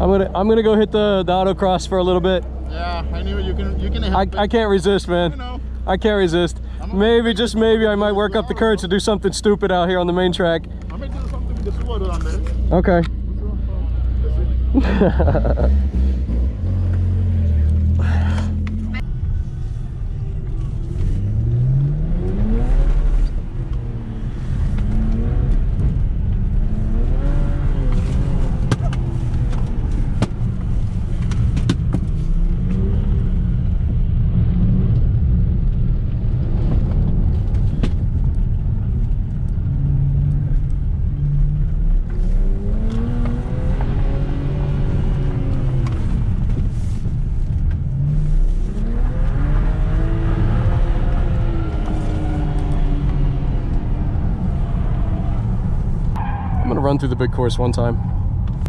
I'm gonna go hit the autocross for a little bit. Yeah, I knew you can help I can't resist, man. I know. I can't resist. Maybe, just maybe, I might work up the courage to do something stupid out here on the main track. I might do something with the Subaru on there. Okay. Run through the big course one time.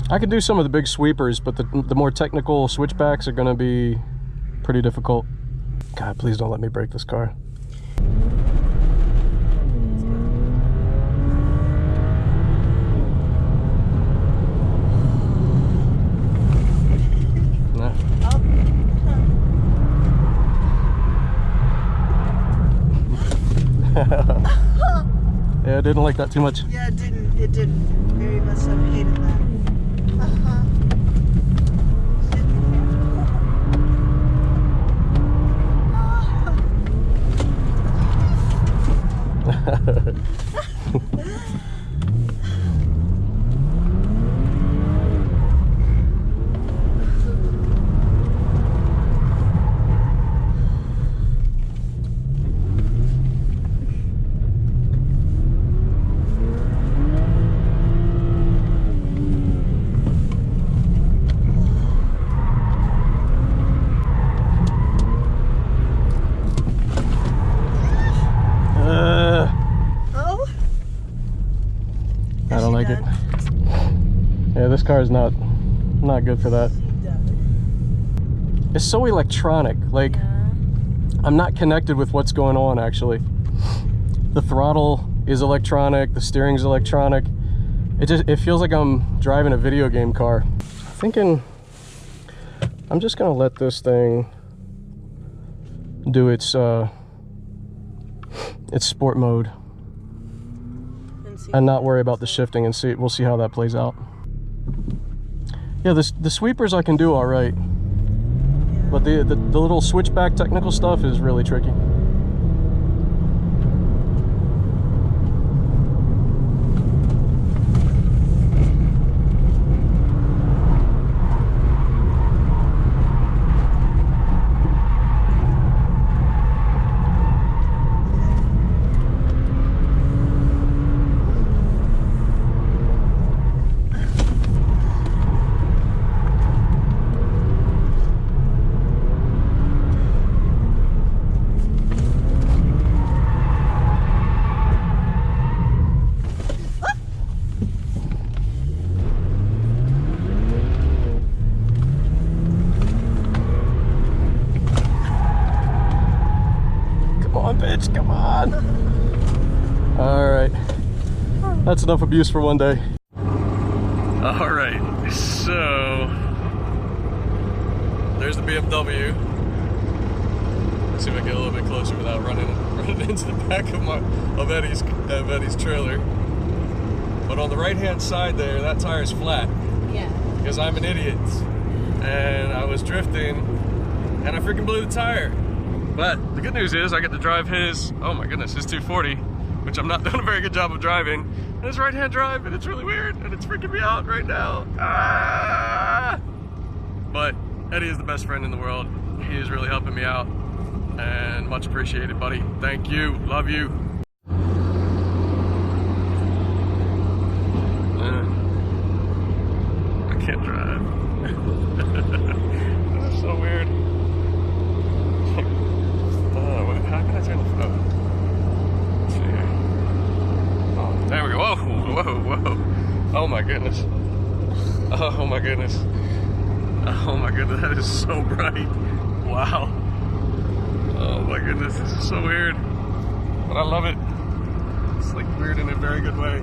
I could do some of the big sweepers, but the more technical switchbacks are going to be pretty difficult. God, please don't let me break this car. Nah. Yeah, I didn't like that too much. Yeah, it didn't. It didn't. Mary must have hated that. I don't like it. Yeah, this car is not good for that. It's so electronic. Like, I'm not connected with what's going on actually. The throttle is electronic, the steering's electronic. It feels like I'm driving a video game car. I'm thinking I'm just gonna let this thing do its sport mode and not worry about the shifting, and we'll see how that plays out. Yeah, the sweepers I can do all right, but the little switchback technical stuff is really tricky. Bitch, come on. All right, that's enough abuse for one day. All right, so there's the BMW. Let's see if I get a little bit closer without running into the back of Eddie's trailer. But on the right hand side there, that tire is flat. Yeah. Because I'm an idiot and I was drifting and I freaking blew the tire. But the good news is I get to drive his, oh my goodness, his 240, which I'm not doing a very good job of driving. And it's right-hand drive, and it's really weird, and it's freaking me out right now. Ah! But Eddie is the best friend in the world. He is really helping me out, and much appreciated, buddy. Thank you. Love you. I can't drive. This is so weird. How can I turn the phone? Let's see here. Oh, there we go. Whoa, whoa, whoa. Oh my goodness. Oh my goodness. Oh my goodness, that is so bright. Wow. Oh my goodness, this is so weird. But I love it. It's like weird in a very good way.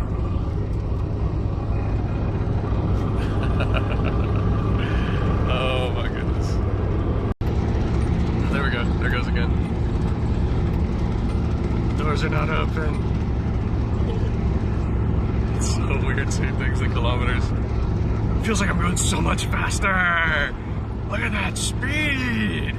exact same things in kilometers. Feels like I'm going so much faster. Look at that speed.